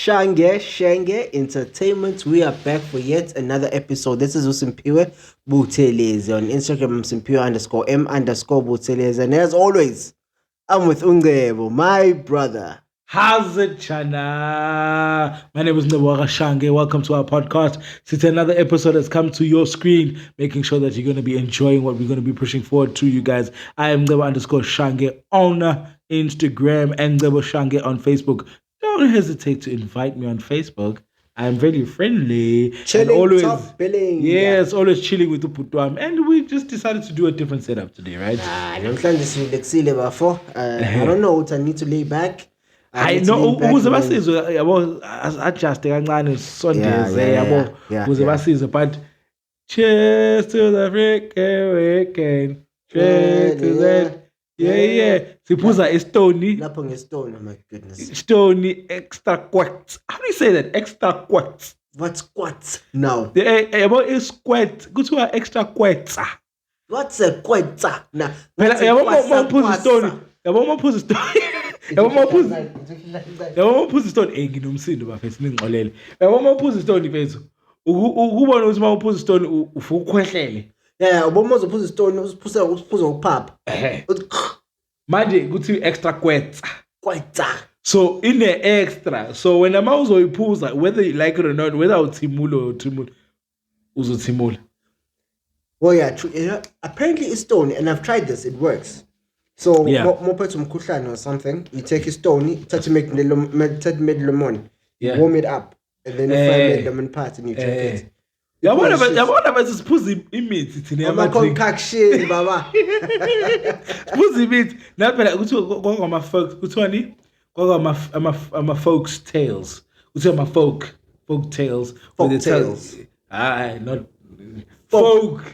ShangeShenge Entertainment. We are back for yet another episode. This is Usimpiwe Buthelezi on Instagram. Simpiwe_M_Buthelezi. And as always, I'm with Ungebo, my brother. How's it, Chana? My name is Nwaka Shange. Welcome to our podcast. It's another episode that's come to your screen, making sure that you're going to be enjoying what we're going to be pushing forward to you guys. I am Nwaka_Shange on Instagram and Nwaka Shange on Facebook. Don't hesitate to invite me on Facebook. I'm very friendly. Chilling, and always, top billing. Yes, always chilling with Uputwam. And we just decided to do a different setup today, right? I don't know what I need to lay back. I know ukuze basizwe yabo adjust kancane sondeze yabo ukuze basizwe, but cheers to the freaking weekend, cheers to that. Yeah. Siphuza iStony. Lapho ngeStony, my goodness. Stony extra quats. How do you say that? Extra quats. What's quats now? Yabo is quat. Kuthiwa extra quats. What's a quatsa? Nah. Yabo mawuphuza iStony. Yabo mawuphuza iStony. Yabo mawuphuza iStony nginomsindo bafethu ningixolele. Yabo mawuphuza iStony mfethu. Ukubona ukuthi mawuphuza iStony ufuka ukhwehlele. Yeah, uboma uzophuza iStony usiphuza ukuphapha. Manje kuthi extra quatsa. So in the extra, so when ama uzoyiphuza, whether you like it or not, whether uthimula uzothimula. Well, yeah, true. Apparently it's Stony, and I've tried this. It works. So more put some kuhlani or something. You take a Stony, touch make lemon, warm it up, and then you fry lemon part and you drink it. Yabona basiphuza imithi thina ama concoction baba. Siphuza imithi naphela kuthi ngoma folk kuthiwani ama folks tales. Kuthi ama folk tales. Folk tales. Not folk.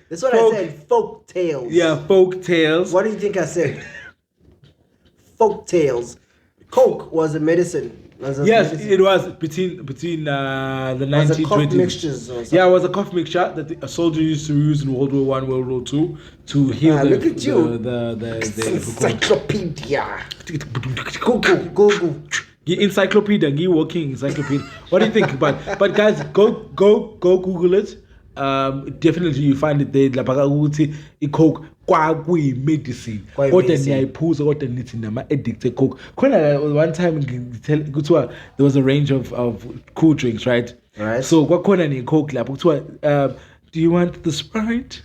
That's what I said. Folk tales. Yeah, folk tales. What do you think I said? Folk tales. Coke was a medicine. Yes, it was between the 1920s. Cough mixtures or something. Yeah, it was a cough mixture that a soldier used to use in World War I, World War II to heal look at you. The encyclopedia. Go. Encyclopedia, walking encyclopedia. What do you think? But guys, go Google it. Definitely you find it there. Lapha ukuthi icoke kwakuyi medicine. Kodwa niyayiphuza kodwa nithi nama addicted coke. Khona one time kuthiwa there was a range of cool drinks, right? So kwakhona ne coke lapha kuthiwa do you want the Sprite?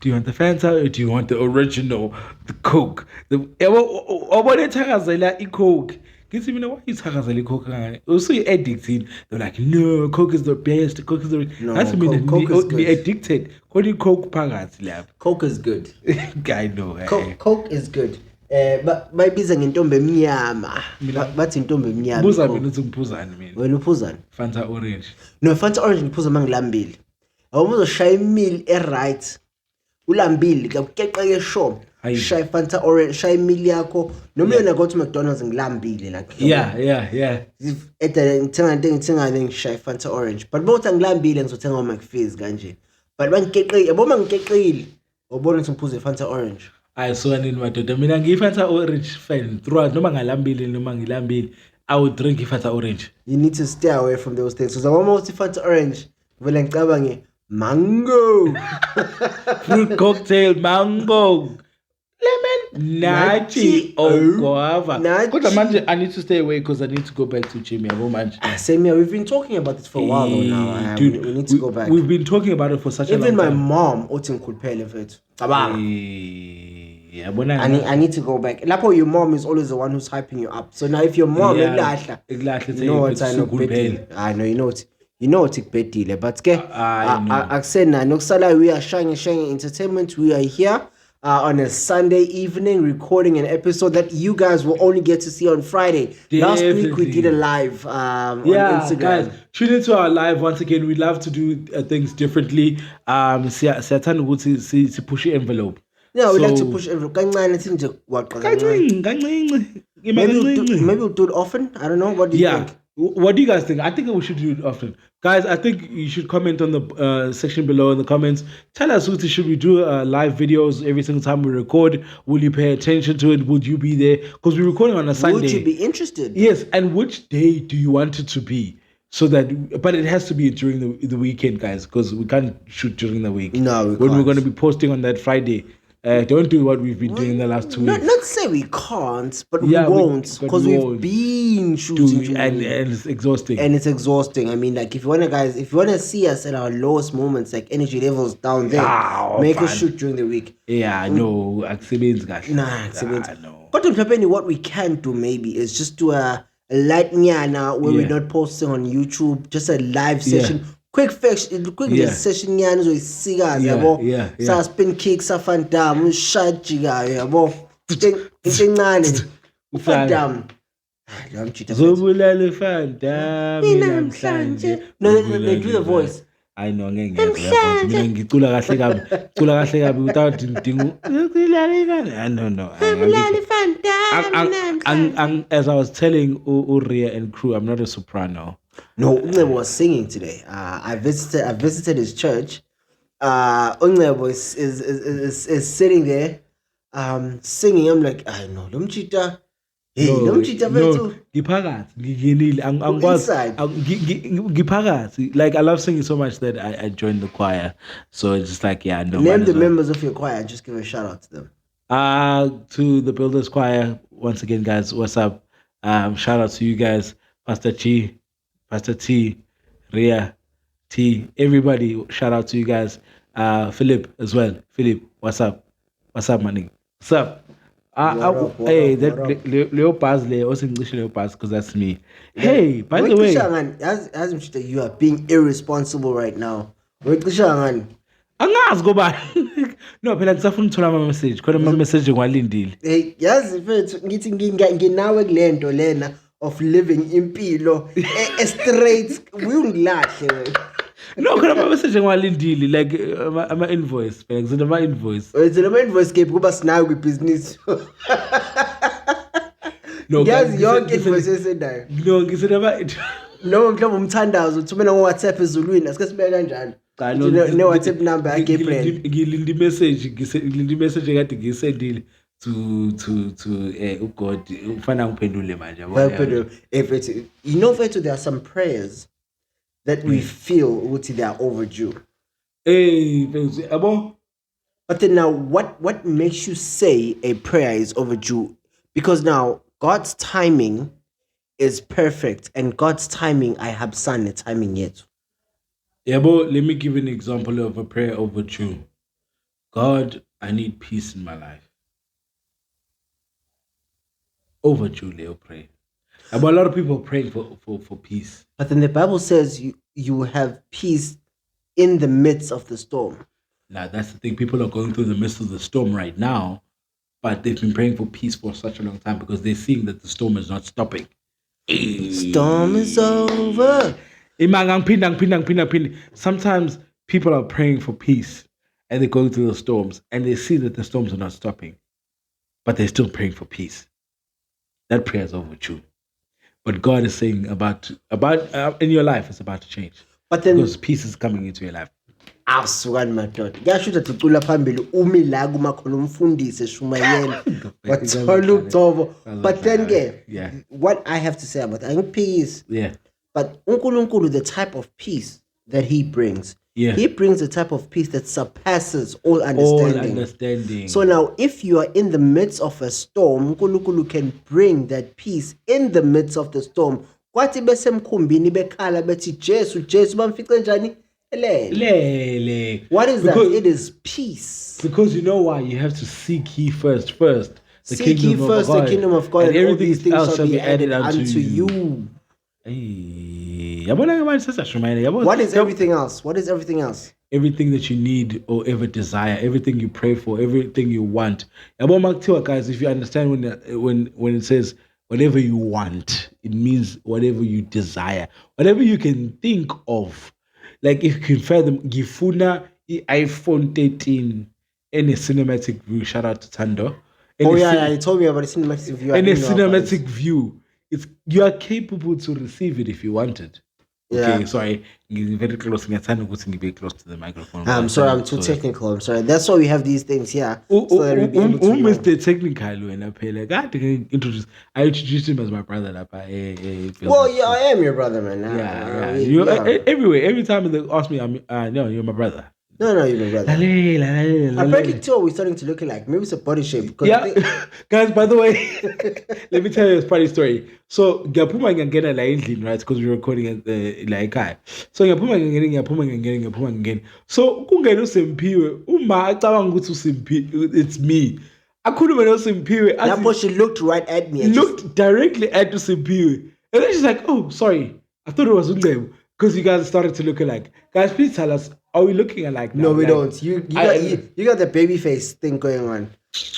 Do you want the Fanta or do you want the original, the Coke? Obone thakazela iCoke. Kids even know why you thakazela iCoke. Also you addicted. They're like, no, Coke is the best. Coke is the that's mean Coke is good. Be addicted. What do you Coke phakathi lapha? Coke is good. I know. Coke is good. But bayibiza ngentombe emnyama. Bathi intombe emnyama. Buza mina uthi ngiphuzani mina. Wena uphuzani? Fanta orange. No, Fanta orange ngiphuza mangilambile. Awuzoshaya imili right. Ulambili kakukeqeke shop. Shaya Fanta orange, shaya imili yakho. Noma yona go to McDonald's ngilambile like. Yeah. Ngithenga ngishaya Fanta orange. But both ngilambile ngizothenga uMcFizz kanje. But bangikeqile, yabo mangikeqile. Ubona ukuthi ngiphuze Fanta orange. I saw nini madoda mina ngifanta orange fan throughout noma ngalambile noma ngilambile I would drink Fanta orange. You need to stay away from those things. So almost Fanta orange vele ngicabange mango. Fruit cocktail mango. Lemon nachi guava. Kodwa manje I need to stay away because I need to go back to gym yabo manje. Same here. We've been talking about this for a while now. Dude, we need to go back. We've been talking about it for such a long time. Even my mom othi ngikhuluphele mfethu. Cabanga. I need to go back. Lapho your mom is always the one who's hyping you up. So now if your mom ekulahla, you know what I know bedile. I know you know what bedile. But ke akusena nokusala we are ShangeShenge Entertainment. We are here on a Sunday evening recording an episode that you guys will only get to see on Friday. Definitely. Last week we did a live on Instagram. Guys, tune into our live once again. We love to do things differently. Siyathanda ukuthi si push envelope. Yeah, we like to push envelope. Kancane nje waqala. Maybe we'll do it often. I don't know. What do you think? What do you guys think? I think we should do it often. Guys, I think you should comment on the section below in the comments. Tell us, should we do live videos every single time we record? Will you pay attention to it? Would you be there? Because we're recording on a Sunday. Would you be interested? Yes, and which day do you want it to be? So that, but it has to be during the weekend, guys, because we can't shoot during the week. No, when we're going to be posting on that Friday. Don't do what we've been doing in the last 2 weeks. Not say we can't, but we won't, because we've been shooting and it's exhausting. And it's exhausting. I mean, like, if you wanna see us at our lowest moments, like energy levels down there, make a shoot during the week. Yeah, no, accidents, guys. No. But what we can do maybe is just do a light nyana where we're not posting on YouTube, just a live session. Quick session nyana uzoyisikaza yabo. Sa spin kicks afan dam ushajika yabo. Into encane. Ufandam. Zobulala fanda namhlanje. No, they do the voice. I know mina ngicula kahle kabi without dingu. No. As I was telling Uriya and crew, I'm not a soprano. No, Uncle was singing today. I visited his church. Uncle is sitting there, singing. I'm like, I know, Lumchita. Hey, Lumchita, no, Gipagat. Like, I love singing so much that I joined the choir. So it's just like, yeah, no. Name the members of your choir and just give a shout out to them. To the Builders Choir, once again, guys, what's up? Shout out to you guys, Pastor Chi, Pastor T, Ria, T, everybody. Shout out to you guys. Philip as well. Philip, what's up? What's up, man? What's up? Hey, that Leo Paz, also English Leo Paz, because that's me. Hey, by the way, as you are being irresponsible right now. Angazi goba. No, phela ngisafuna ukuthola ama message. Khona ama message ngwalindile. Hey, yazi mfethu ngithi nginawe kulento lena of living impilo straight uyungilahle wena. No, khona ama message ngwalindile like ama invoice. Phela ngizona ama invoice. Wenzela ama invoice ke kuba sinayo kwibusiness. No, yazi yonke invoice esendayo. No, ngisona ama no mhlawumbe umthandazo uthumela ngo WhatsApp ezulwini asike sibeke kanjani. No WhatsApp number Gabriel. Ngilindi message ekade ngisendile to God ufana ngiphendule manje yabo. You know, there are some prayers that we feel they are overdue. Hey, abo. But then now what makes you say a prayer is overdue? Because now God's timing is perfect, and God's timing I have son timing yet. Yeah, but let me give an example of a prayer overdue. God, I need peace in my life. Overdue, Leo, pray. But a lot of people are praying for peace. But then the Bible says you have peace in the midst of the storm. Now, that's the thing. People are going through the midst of the storm right now, but they've been praying for peace for such a long time because they're seeing that the storm is not stopping. Storm is over. Sometimes people are praying for peace and they're going through the storms and they see that the storms are not stopping, but they're still praying for peace. That prayer is overdue. But God is saying about in your life, it's about to change. But then, because peace is coming into your life. Awusukani madoda. Kuyashuda ticula phambili umi la kumakhona umfundisi eshumayela. Wathola ukuthobo. But then what I have to say about that, peace. Yeah. But uNkulunkulu, the type of peace that he brings, he brings a type of peace that surpasses all understanding. So now, if you are in the midst of a storm, uNkulunkulu can bring that peace in the midst of the storm. Kwathi besemkhumbini bekhala bethi Jesu bamfice njani? Lele. What is that? It is peace. Because you know why? You have to seek ye first. Seek ye first the kingdom of God, and all these things shall be added unto you. What is everything else? What is everything else? Everything that you need or ever desire, everything you pray for, everything you want. Guys, if you understand when it says whatever you want, it means whatever you desire, whatever you can think of. Like if you can fathom, Gifuna iPhone 13 in a cinematic view. Shout out to Tando. He told me about the cinematic view. In a cinematic view. you are capable to receive it if you want it. Okay, Yeah. sorry. You're very close. You're very close to the microphone. I'm sorry, I'm too technical. I'm sorry. That's why we have these things here. So that we'll be able to know. Mr. Technical when I pay like I introduced him as my brother. Well, yeah, I am your brother, man. Everywhere, every time they ask me, no, you're my brother. No, you're my brother. Apparently, too, we're starting to look alike. Maybe it's a body shape. Yeah, guys. By the way, let me tell you a funny story. So, Gapuma can get a line, right? Because we're recording at the like. So, Gapuma can getting. So, Kungeno Simpiwe, Uma, it's me. I couldn't even know Simpiwe. That she looked right at me. Looked directly at Simpiwe. And then she's like, oh, sorry. I thought it was Ungem. Because you guys started to look alike. Guys, please tell us, are we looking alike now? No, we don't. You got the baby face thing going on.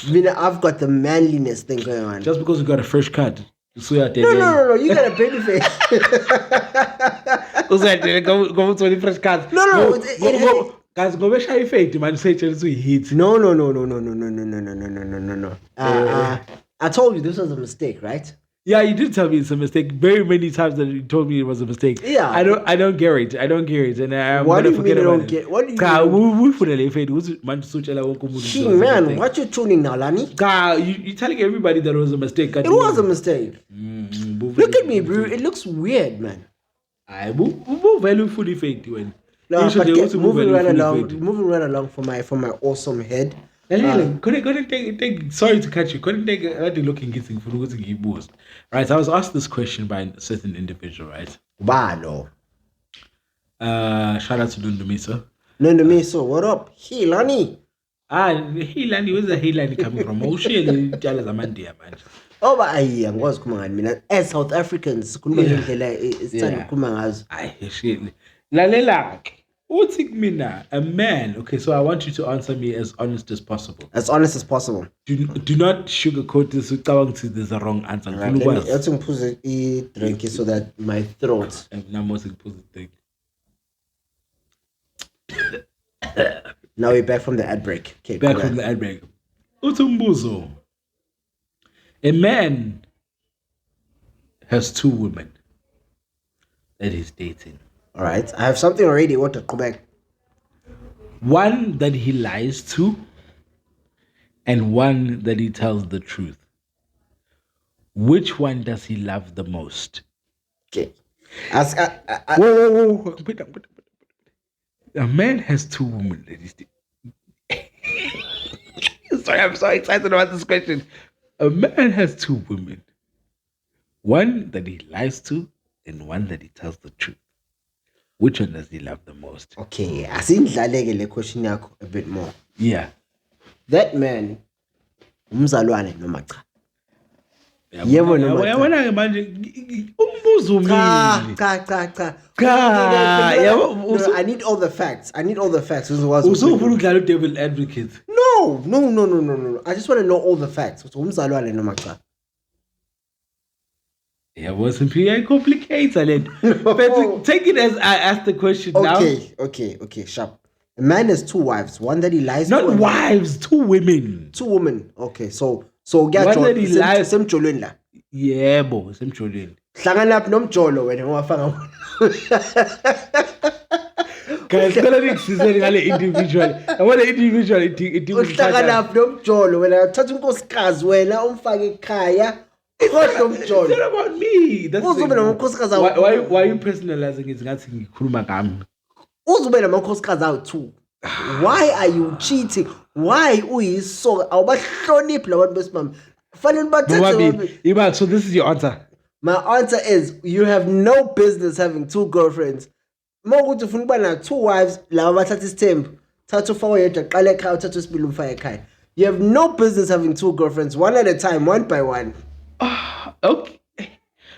I mean, I've got the manliness thing going on. Just because you got a fresh cut. No. You got a baby face. Go to the fresh cut. No. Guys, go shy fate. Man, say Chelsea hit. No. I told you this was a mistake, right? Yeah, you did tell me it's a mistake. Very many times that you told me it was a mistake. Yeah, I don't get it. And I'm what gonna do you forget mean you about don't it. get? What do you mean? Man, what you tuning now, Lani? You're telling everybody that it was a mistake. It was a mistake. Look at me, bro. It looks weird, man. I move value fully fake when. No, but moving right along for my awesome head. Couldn't take. Sorry to catch you. Couldn't take looking getting for looking he boost. Right, I was asked this question by a certain individual. Right. Bado. Shout out to Nundumiso. Nundumiso, what up? Hilani. Hilani. Where's the Hilani coming from? Oh shit, man. Oh, but I was coming. As South Africans, Lalelak. What's it mean now? A man. Okay, so I want you to answer me as honest as possible. As honest as possible. Do not sugarcoat this. There's a wrong answer. Right, let me put a drink so that my throat. Now we're back from the ad break. Okay, back from the ad break. Utumbuzo. A man has 2 women that he's dating. All right, I have something already. What to go back? One that he lies to, and one that he tells the truth. Which one does he love the most? Okay. Whoa. A man has 2 women that he's dating. Sorry, I'm so excited about this question. A man has 2 women. One that he lies to, and one that he tells the truth. Which one does he love the most? Okay, I think the question a bit more. Yeah. That man, umzalwane noma cha. Yebo noma cha. Wena manje umbuzo umile. Cha. I need all the facts. Usufuna ukudlala devil advocate. No. I just want to know all the facts. Umzalwane noma cha. Yeah, wasn't pretty complicated. But take it as I asked the question now. Okay, sharp. A man has 2 wives. One that he lies to. Not wives, 2 women. 2 women. Okay, so get one that he lies. Semjolweni la. Yebo, semjolweni. Hlangana lapho nomjolo wena ungafanga. Guys, kala ngisizeni ngale individual. I want the individual uhlangana lapho nomjolo wena uthatha unkosikazi wena umfake ekhaya. It's not about me. That's why are you personalizing it? Uzube namakhosikazi awu 2. Why are you cheating? Why uyisoka? Awubahloniphi labantu besimama. Fanele bathathe. So this is your answer. My answer is you have no business having 2 girlfriends. Mawukuthi ufuna ukuba na 2 wives laba bathatha isithembu. Thatha ufake yedwa qala ekhaya uthatha isibili umfake ekhaya. You have no business having 2 girlfriends, one at a time, one by one. Okay.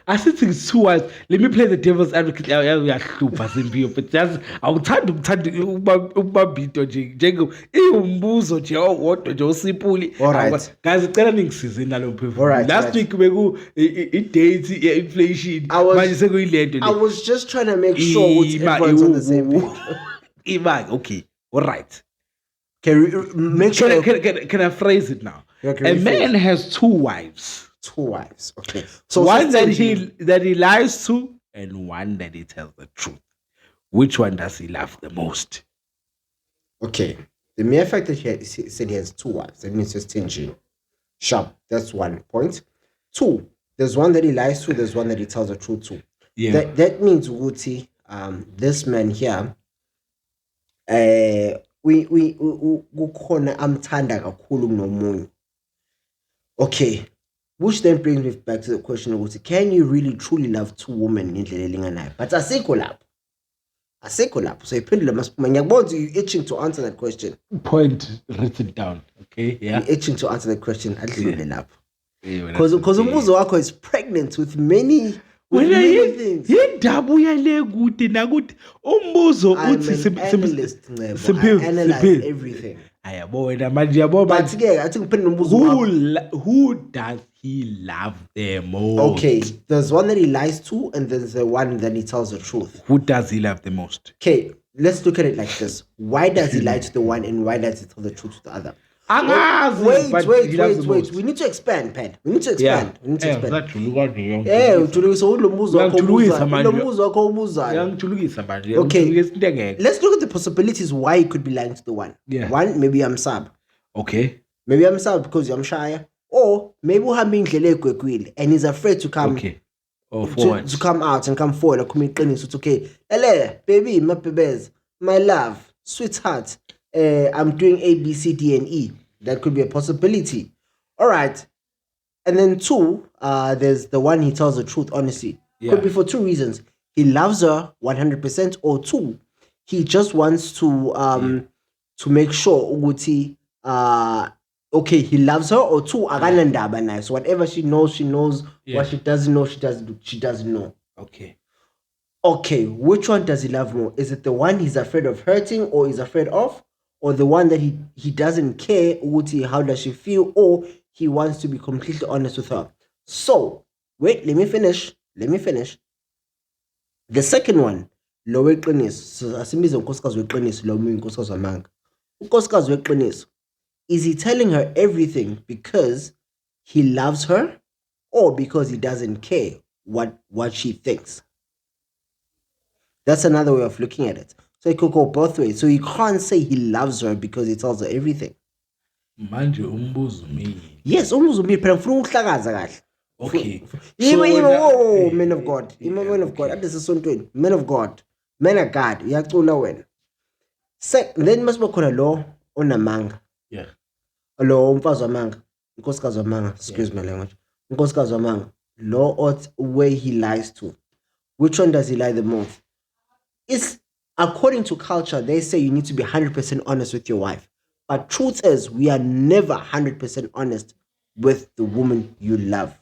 I said it's 2 wives. Let me play the devil's advocate. But just awuthanda ukubabhito nje umbuzo nje owodwa nje osipuli. Alright. Guys, cela ningisize nalo phefumula. Last week beku i-date inflation. Manje sekuyilento le. I was just trying to make sure everyone's on the same page. Okay. All right. Can I phrase it now? A man has 2 wives. 2 wives. Okay. So one that he lies to and one that he tells the truth. Which one does he love the most? Okay. The mere fact that he said he has 2 wives, that means he's stingy. Sharp. That's 1 point. 2, there's one that he lies to, there's one that he tells the truth to. Yeah. That means Guti, this man here, kukhona amthanda kakhulu kunomunye. Okay, which then brings me back to the question of can you really truly love 2 women ngendlela elinganayo? But asikho lapho. So iphendula masiphuma. Ngiyakubona you itching to answer that question. Point written down. Okay, yeah. You're itching to answer that question. Adlule lapho. Because umbuzo wakho is pregnant with many things. Yindaba uyale kude nakuthi umbuzo uthi I analyze everything. Ayabona manje yabona. But ke athi ngiphendula umbuzo wakho. Who does he love the most? Okay, there's one that he lies to and there's the one that he tells the truth. Who does he love the most? Okay, let's look at it like this. Why does he lie to the one and why does he tell the truth to the other? Wait. We need to expand, Pat. We need to expand. Let's look at the possibilities why he could be lying to the one. Yeah. One, maybe I'm sub. Okay. Maybe I'm sub because I'm shy. Or maybe and he's afraid to come. Okay. To come out and come forward. It's okay. Hello, baby, my babies, my love, sweetheart. I'm doing A, B, C, D, and E. That could be a possibility. All right. And then 2, there's the one he tells the truth, honestly. Yeah. Could be for 2 reasons. He loves her 100%, or 2, he just wants to make sure Uguti, okay, he loves her, or 2, aganandaba nice. So whatever she knows. Yeah. What she doesn't know, she doesn't know. Okay, which one does he love more? Is it the one he's afraid of hurting or he's afraid of? Or the one that he doesn't care, how does she feel, or he wants to be completely honest with her. So, wait, let me finish. The second one, lo weqiniso. So asimbiza unkosikazi weqiniso, lo munye unkosikazi wamanga. Unkosikazi weqiniso, is he telling her everything because he loves her or because he doesn't care what she thinks? That's another way of looking at it. So it could go both ways. So you can't say he loves her because he tells her everything. Manje umbuzo mi. Yes, umbuzo mi, phela ngifuna ukuhlakaza kahle. Okay. Men of God. Men of God. Ade sesontweni. Men of God. Men of God. Uyacula wena. Then masibe khona lo onamanga. Yeah. Lo umfazi wamanga. Unkosikazi wamanga. Excuse my language. Unkosikazi wamanga. Lo where he lies to. Which one does he lie the most? It's according to culture, they say you need to be 100% honest with your wife. But truth is, we are never 100% honest with the woman you love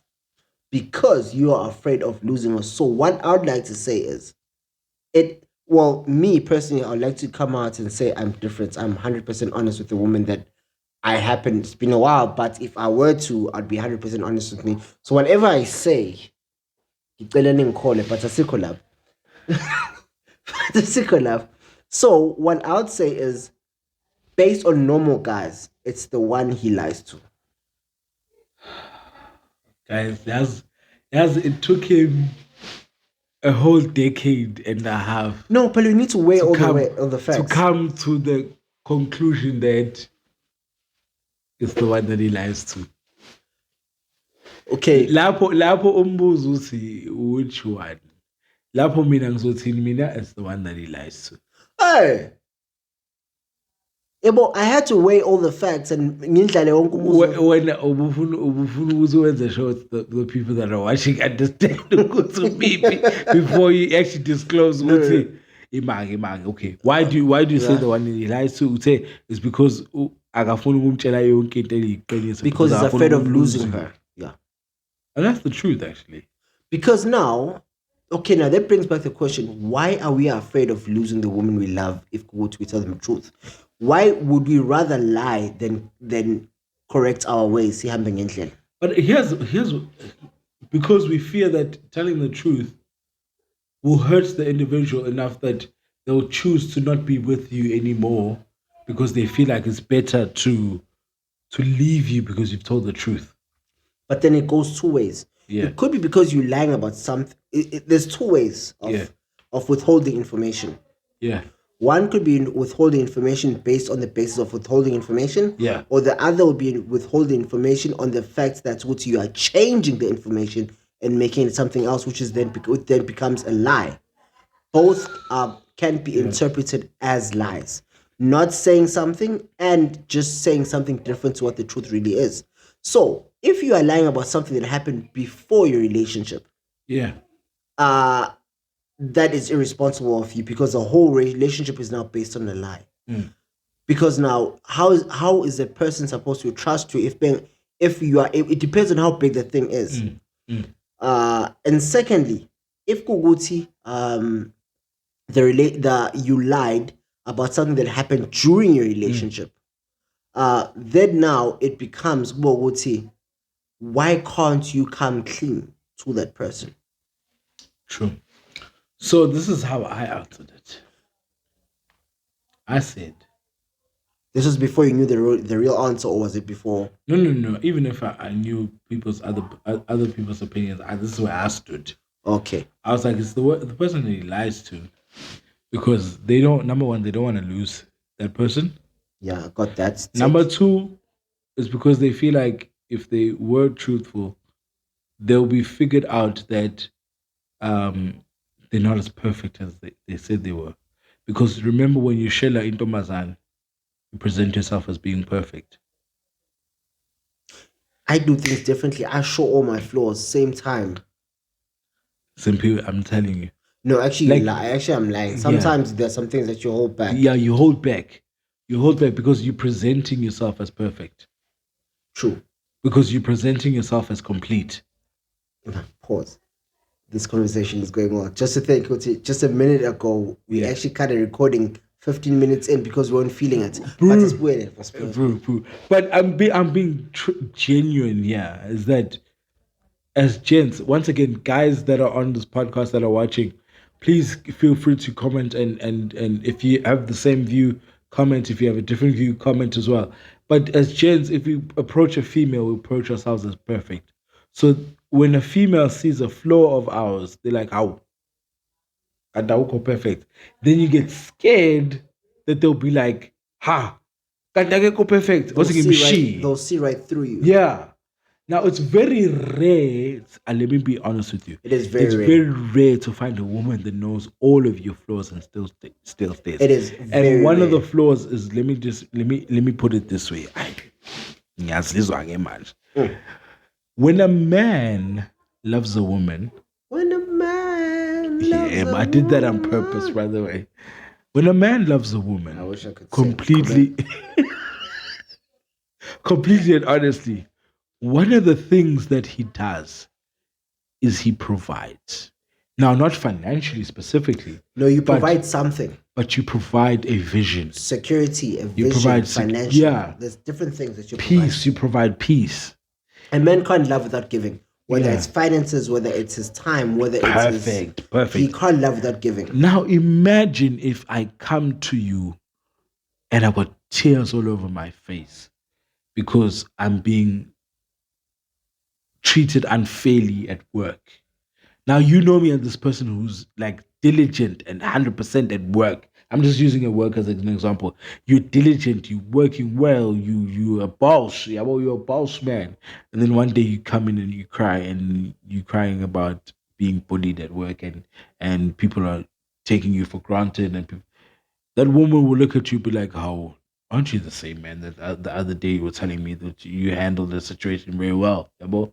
because you are afraid of losing her. So what I would like to say is, me personally, I would like to come out and say I'm different. I'm 100% honest with the woman that I happen. It's been a while, but if I were to, I'd be 100% honest with me. So whatever I say, so what I would say is, based on normal guys, it's the one he lies to. Guys, it took him a whole decade and a half. No, but we need to weigh all the facts. To come to the conclusion that it's the one that he lies to. Okay. Lapho umbuzo uthi which one? Lapho mina ngizothini mina is the one that he lies to. Hey. Yebo, I had to weigh all the facts and ngindlale wonke umbuzo. When ubufuna ukuthi wenze sure the people that are watching understand ukuthi before you actually disclose ukuthi imanga. Okay. Why do you say the one that he lies to? Say it's because akafuna ukumtshela yonke into eliyiqiniso because he's afraid of losing her. Yeah. And that's the truth actually. Because now that brings back the question, why are we afraid of losing the woman we love if we tell them the truth? Why would we rather lie than correct our ways? But here's because we fear that telling the truth will hurt the individual enough that they'll choose to not be with you anymore because they feel like it's better to leave you because you've told the truth. But then it goes two ways. Yeah. It could be because you're lying about something. There's two ways of withholding information. Yeah. One could be withholding information based on the basis of withholding information. Yeah. Or the other would be withholding information on the fact that what you are changing the information and making it something else, which then becomes a lie. Both can be interpreted as lies. Not saying something and just saying something different to what the truth really is. So if you are lying about something that happened before your relationship, that is irresponsible of you, because the whole relationship is now based on a lie. Because now, how is a person supposed to trust you if you are? It depends on how big the thing is. And secondly, if Kuguti you lied about something that happened during your relationship, then now it becomes Kuguti, why can't you come clean to that person? True. So this is how I answered it. I said, this was before you knew the real answer, or was it before? No. Even if I knew people's other people's opinions, this is where I stood. Okay. I was like, it's the person that he lies to, because they don't. Number one, they don't want to lose that person. Yeah, I got that. Number two is because they feel like if they were truthful, they'll be figured out that they're not as perfect as they said they were. Because remember, when you shella into Mazan, you present yourself as being perfect. I do things differently. I show all my flaws same time. Simply, I'm telling you. No, actually, I'm lying. Sometimes there's some things that you hold back. Yeah, you hold back. You hold back because you're presenting yourself as perfect. True. Because you're presenting yourself as complete. Pause. This conversation is going on. Just to think, just a minute ago, we actually cut a recording 15 minutes in because we weren't feeling it. But it's weird. But I'm being genuine. Yeah, is that as gents? Once again, guys that are on this podcast that are watching, please feel free to comment and if you have the same view, comment. If you have a different view, comment as well. But as gents, if we approach a female, we approach ourselves as perfect. So when a female sees a flaw of ours, they're like, "How? Adauko perfect." Then you get scared that they'll be like, "Ha, Kadageko perfect." They'll see right through you. Yeah. Now it's very rare. Let me be honest with you. It's very rare to find a woman that knows all of your flaws and still stays. It is. And one of the flaws is let me put it this way. When a man loves a woman. I did that on purpose, by the way. When a man loves a woman, I wish I could completely and honestly, one of the things that he does is he provides. Now, not financially specifically. No, you provide something. But you provide a vision. Security, a vision, provide financial. Yeah. There's different things that you provide. Peace, you provide peace. And men can't love without giving. Whether it's finances, whether it's his time, whether it's his... Perfect. He can't love without giving. Now imagine if I come to you and I got tears all over my face because I'm being treated unfairly at work. Now you know me as this person who's like diligent and 100% at work. I'm just using a work as an example. You're diligent, you're working well, you're a boss. Yeah, well, you're a boss man. And then one day you come in and you cry and you're crying about being bullied at work and people are taking you for granted. And that woman will look at you and be like, "How aren't you the same man that the other day you were telling me that you handled the situation very well?" Yeah,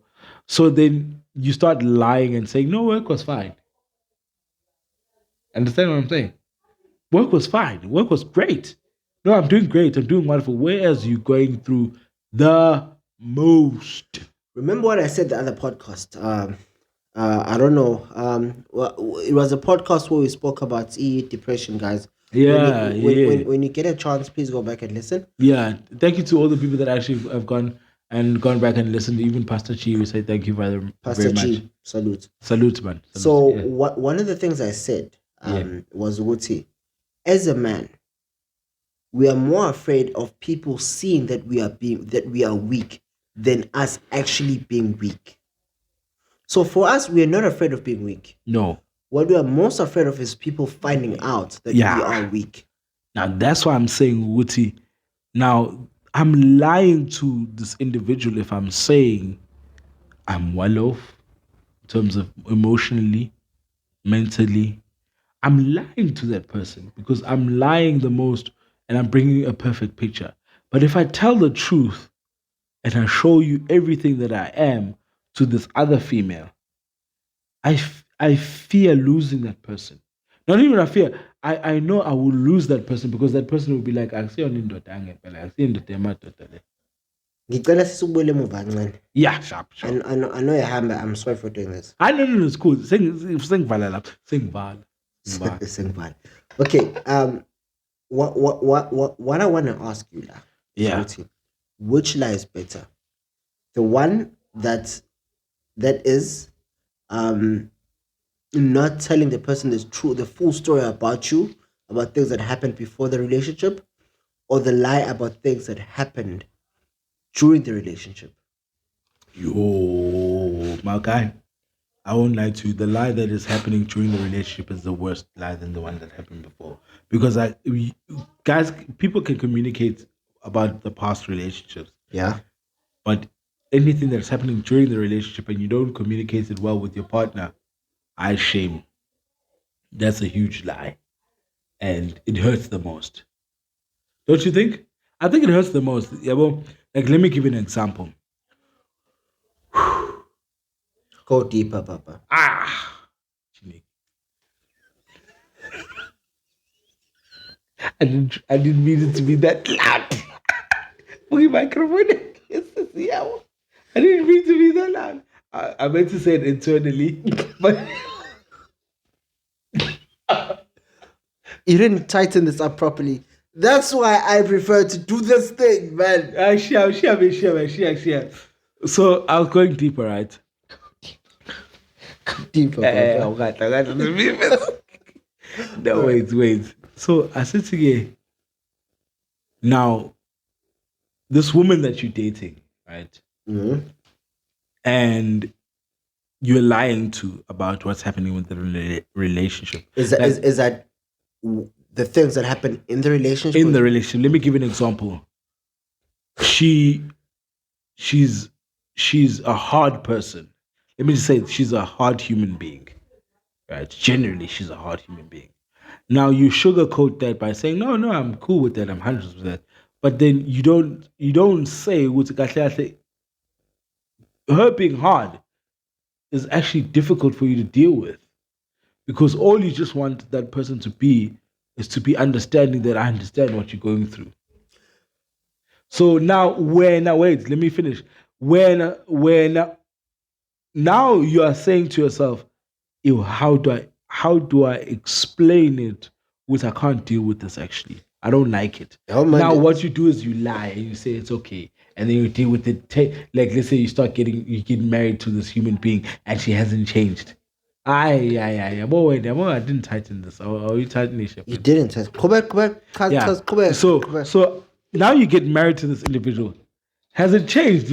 so then you start lying and saying, "No, work was fine." Understand what I'm saying? Work was fine. Work was great. No, I'm doing great. I'm doing wonderful. Whereas you going through the most. Remember what I said the other podcast? I don't know. It was a podcast where we spoke about depression, guys. Yeah, when you get a chance, please go back and listen. Yeah, thank you to all the people that actually have gone back and listened. Even Pastor Chi, we say thank you very much. Pastor Chi, salute, man. Salute. So one of the things I said was Wuti. As a man, we are more afraid of people seeing that we are weak than us actually being weak. So for us, we are not afraid of being weak. No. What we are most afraid of is people finding out that we are weak. Now that's why I'm saying, Wuti, now I'm lying to this individual if I'm saying I'm well off in terms of emotionally, mentally. I'm lying to that person because I'm lying the most and I'm bringing a perfect picture. But if I tell the truth and I show you everything that I am to this other female, I fear losing that person. Not even I fear. I know I will lose that person because that person will be like, I see on yeah, sharp. I know you're hammer. I'm sorry for doing this. I know it's cool. Sing Val. Okay. What I want to ask you now? Yeah. Which lie is better? The one that is not telling the person the full story about you, about things that happened before the relationship, or the lie about things that happened during the relationship? Yo, my guy, I won't lie to you. The lie that is happening during the relationship is the worst lie than the one that happened before. Because guys, people can communicate about the past relationships. Yeah. But anything that's happening during the relationship and you don't communicate it well with your partner, I shame. That's a huge lie. And it hurts the most. Don't you think? I think it hurts the most. Yeah, well, like let me give you an example. Go deeper, Papa. I didn't mean it to be that loud. Okay, microphone. I didn't mean to be that loud. I meant to say it internally, but you didn't tighten this up properly. That's why I prefer to do this thing, man. Share. So I was going deeper, right? Deeper. No, wait. So I said to you, now, this woman that you're dating, right? Mm-hmm. And you're lying to about what's happening with the relationship. Is that the things that happen in the relationship? In the relationship, let me give you an example. She's a hard person. Let me just say she's a hard human being, right? Generally, she's a hard human being. Now you sugarcoat that by saying, no, I'm cool with that. I'm 100% with that. But then you don't say her being hard is actually difficult for you to deal with, because all you just want that person to be is to be understanding that I understand what you're going through. So now wait, let me finish. When now you are saying to yourself, ew, how do I explain it with I can't deal with this actually. I don't like it. Now what you do is you lie and you say it's okay. And then you deal with it. Like let's say you get married to this human being and she hasn't changed. Yeah. But wait, I didn't tighten this. Or you tighten it? You didn't tighten. Go back. So now you get married to this individual. Has it changed?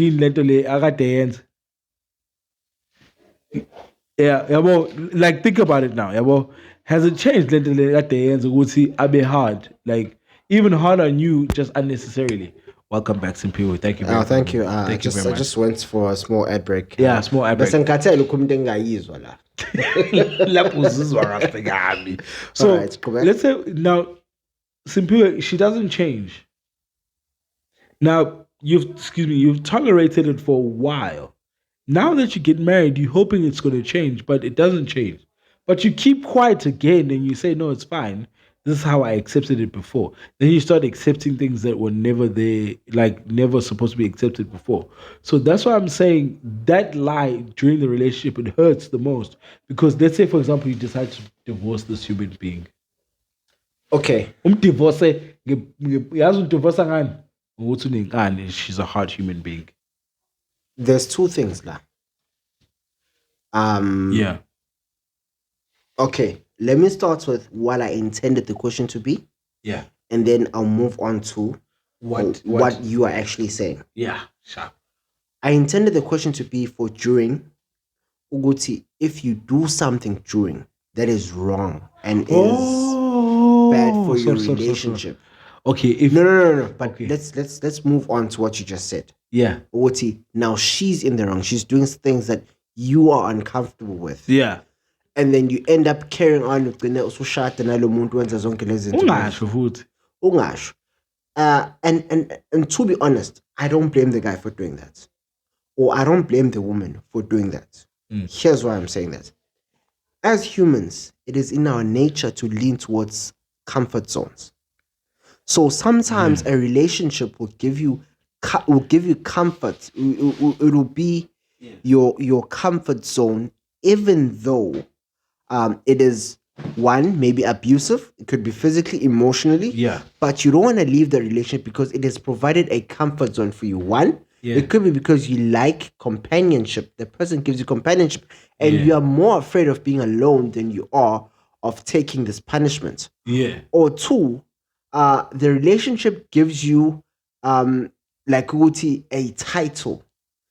Yeah, well, like think about it now. Yeah, well, has it changed lately at the end? Would see a bit hard, like even harder on you, just unnecessarily. Welcome back, Simpiwe. Thank you very much. Thank you. Thank you very much. I just went for a small ad break. Yeah, small ad break. So let's say now, Simpiwe, she doesn't change. Now you've tolerated it for a while. Now that you get married, you're hoping it's going to change, but it doesn't change. But you keep quiet again and you say, no, it's fine. This is how I accepted it before. Then you start accepting things that were never there, like never supposed to be accepted before. So that's why I'm saying that lie during the relationship, it hurts the most. Because let's say, for example, you decide to divorce this human being. Okay. She's a hard human being. There's two things now. Yeah. Okay, let me start with what I intended the question to be. Yeah. And then I'll move on to what you are actually saying. Yeah, sure. I intended the question to be for during Uguti, if you do something during that is wrong and is bad for your relationship. Okay, if no. But okay. let's move on to what you just said. Yeah. Uguti, now she's in the wrong. She's doing things that you are uncomfortable with. Yeah. And then you end up carrying on with usushada nalo muntu wenza zonke lezi zinto. Ungasho futhi. Ungasho. And to be honest, I don't blame the guy for doing that. Or I don't blame the woman for doing that. Here's why I'm saying that. As humans, it is in our nature to lean towards comfort zones. So sometimes a relationship will give you comfort. It will be your comfort zone, even though it is one, maybe abusive. It could be physically, emotionally. Yeah. But you don't want to leave the relationship because it has provided a comfort zone for you. One, it could be because you like companionship. The person gives you companionship, and you are more afraid of being alone than you are of taking this punishment. Yeah. Or two, the relationship gives you like Uti, a title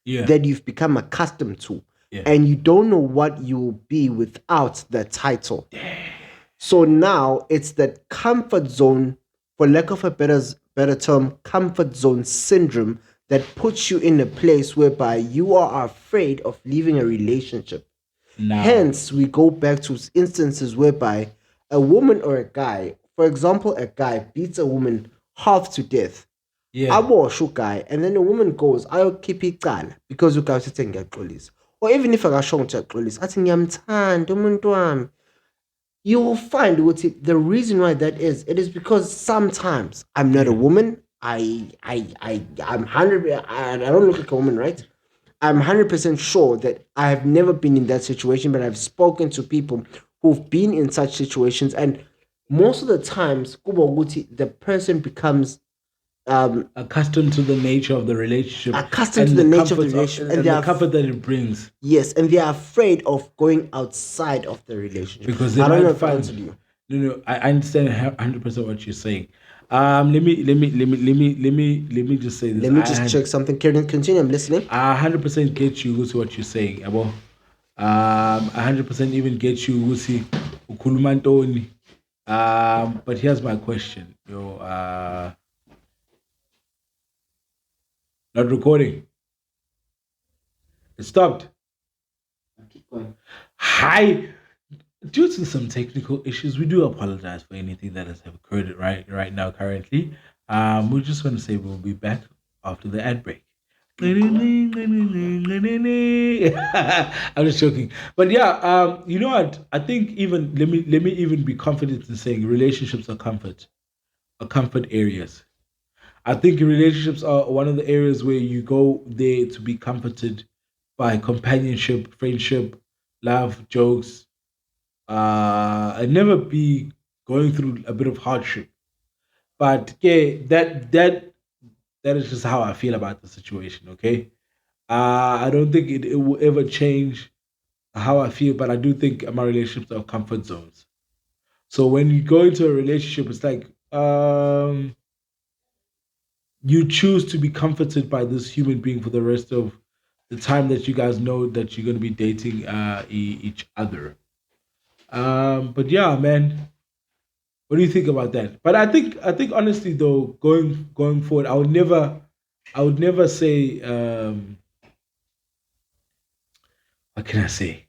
that you've become accustomed to. Yeah. And you don't know what you will be without that title. So now it's that comfort zone, for lack of a better term, comfort zone syndrome that puts you in a place whereby you are afraid of leaving a relationship. Now. Hence, we go back to instances whereby a woman or a guy, for example, a guy beats a woman half to death. Yeah. Abo guy, and then the woman goes, I'll keep it calm because you guys sitting at police. Or even if I got shown to police, I think you will find what the reason why that is. It is because sometimes I'm not a woman. I'm 100. I don't look like a woman, right? I'm 100% sure that I have never been in that situation, but I've spoken to people who've been in such situations, and most of the times, the person becomes accustomed to the nature of the relationship, accustomed to the nature of the relationship, and the comfort that it brings. Yes, and they are afraid of going outside of the relationship because they might find. No, I understand 100% what you're saying. Let me just say this. Let me just check something. Continue. I'm listening. I 100% get you with what you're saying, Abo. I 100% even get you with ukulumantoni. But here's my question. Not recording. It stopped. Keep going. Hi. Due to some technical issues, we do apologize for anything that has occurred right now currently. We just want to say we'll be back after the ad break. I'm just joking. But yeah, you know what? I think even let me even be confident in saying relationships are comfort areas. I think relationships are one of the areas where you go there to be comforted by companionship, friendship, love, jokes, and never be going through a bit of hardship. But yeah, that is just how I feel about the situation. Okay, I don't think it will ever change how I feel, but I do think my relationships are comfort zones. So when you go into a relationship, it's like you choose to be comforted by this human being for the rest of the time that you guys know that you're going to be dating each other. But yeah, man, what do you think about that? But I think honestly though, going forward, I would never say what can I say?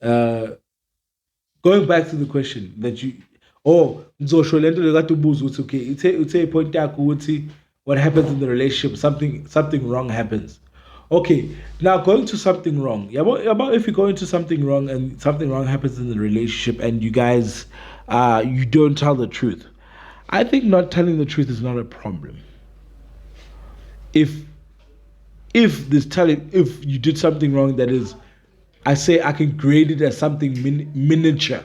Going back to the question that you ngizosho lento lekade ubuza ukuthi okay uthe point yakho ukuthi what happens in the relationship, something wrong happens. Okay, now going to something wrong. Yeah, about if you go into something wrong and something wrong happens in the relationship and you guys you don't tell the truth. I think not telling the truth is not a problem. If you did something wrong that is, I say I can grade it as something miniature.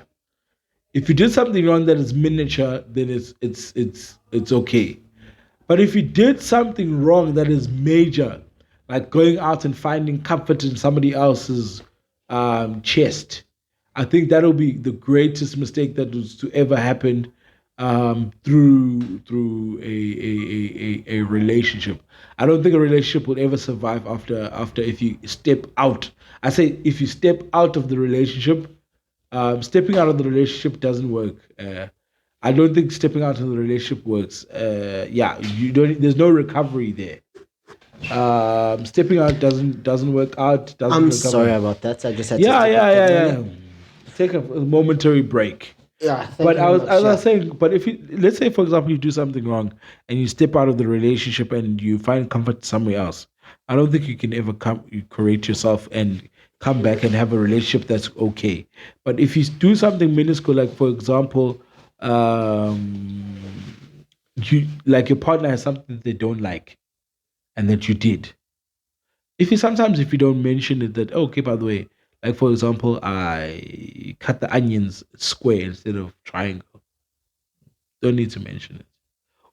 If you did something wrong that is miniature, then it's okay. But if you did something wrong that is major, like going out and finding comfort in somebody else's chest, I think that'll be the greatest mistake that was to ever happen through a relationship. I don't think a relationship will ever survive after if you step out. I say if you step out of the relationship, stepping out of the relationship doesn't work. I don't think stepping out of the relationship works. Yeah, you don't. There's no recovery there. Stepping out doesn't work out. Doesn't I'm recover. sorry about that. I just had Yeah. Take a momentary break. Yeah, But I was saying, but if you, let's say for example you do something wrong and you step out of the relationship and you find comfort somewhere else, I don't think you can ever you create yourself and come back and have a relationship that's okay. But if you do something minuscule, like for example, you like your partner has something that they don't like, and that you did. If you don't mention it, that okay, by the way, like for example, I cut the onions square instead of triangle. Don't need to mention it.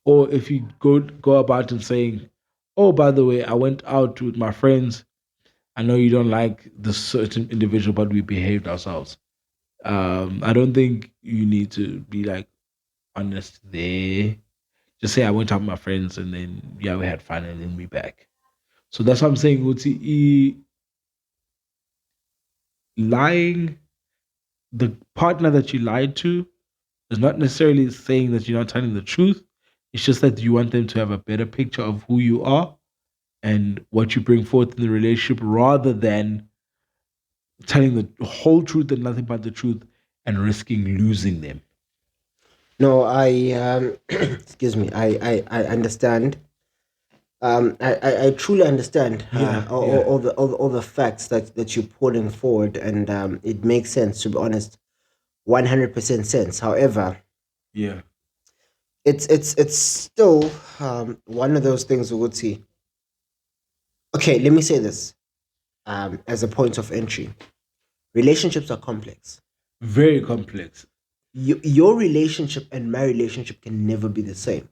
Or if you go about and saying, "Oh, by the way, I went out with my friends. I know you don't like this certain individual, but we behaved ourselves." I don't think you need to be like honest there. Just say I went out with my friends and then yeah, we had fun and then we back. So that's what I'm saying. Uti, lying, the partner that you lied to is not necessarily saying that you're not telling the truth. It's just that you want them to have a better picture of who you are and what you bring forth in the relationship rather than telling the whole truth and nothing but the truth and risking losing them. No, excuse me. I understand. I truly understand all the facts that you're putting forward, and it makes sense, to be honest, 100% sense. However, Yeah. it's still one of those things we would see. Okay, let me say this as a point of entry. Relationships are complex. Very complex. Your relationship and my relationship can never be the same.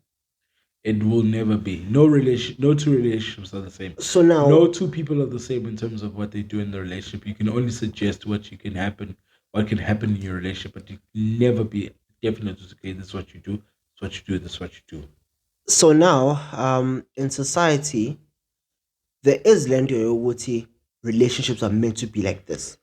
It will never be. No two relationships are the same. So now, no two people are the same in terms of what they do in the relationship. You can only suggest what can happen in your relationship, but you can never be definite. Okay, this is what you do. This is what you do. This is what you do. So now, in society, there is Lendo relationships are meant to be like this.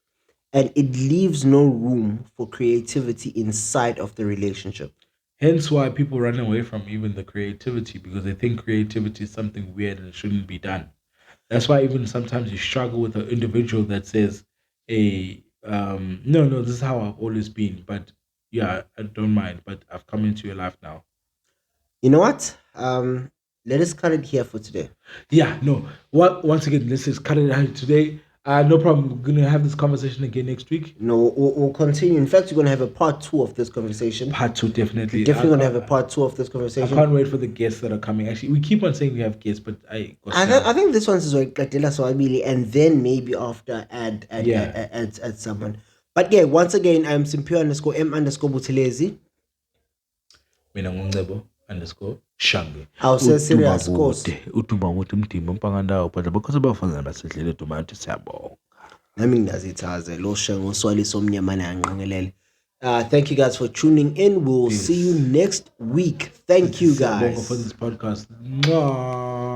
And it leaves no room for creativity inside of the relationship. Hence why people run away from even the creativity, because they think creativity is something weird and it shouldn't be done. That's why even sometimes you struggle with an individual that says, "Hey, no, this is how I've always been, but yeah, I don't mind, but I've come into your life now." You know what? Let us cut it here for today. Yeah, no. Once again, let's just cut it out today. No problem. We're gonna have this conversation again next week. No, we'll continue. In fact, we're gonna have a part 2 of this conversation. Part 2, definitely. We're definitely gonna have a part 2 of this conversation. I can't wait for the guests that are coming. Actually, we keep on saying we have guests, but I think this one's like Katela Swabili, and then maybe after add someone. But yeah, once again, I'm Simpio_M_Butelezi. Mina ngungcebo _Shange. I'll say serious course. Thank you guys for tuning in. We'll see you next week. Thank you guys for this podcast. Mwah.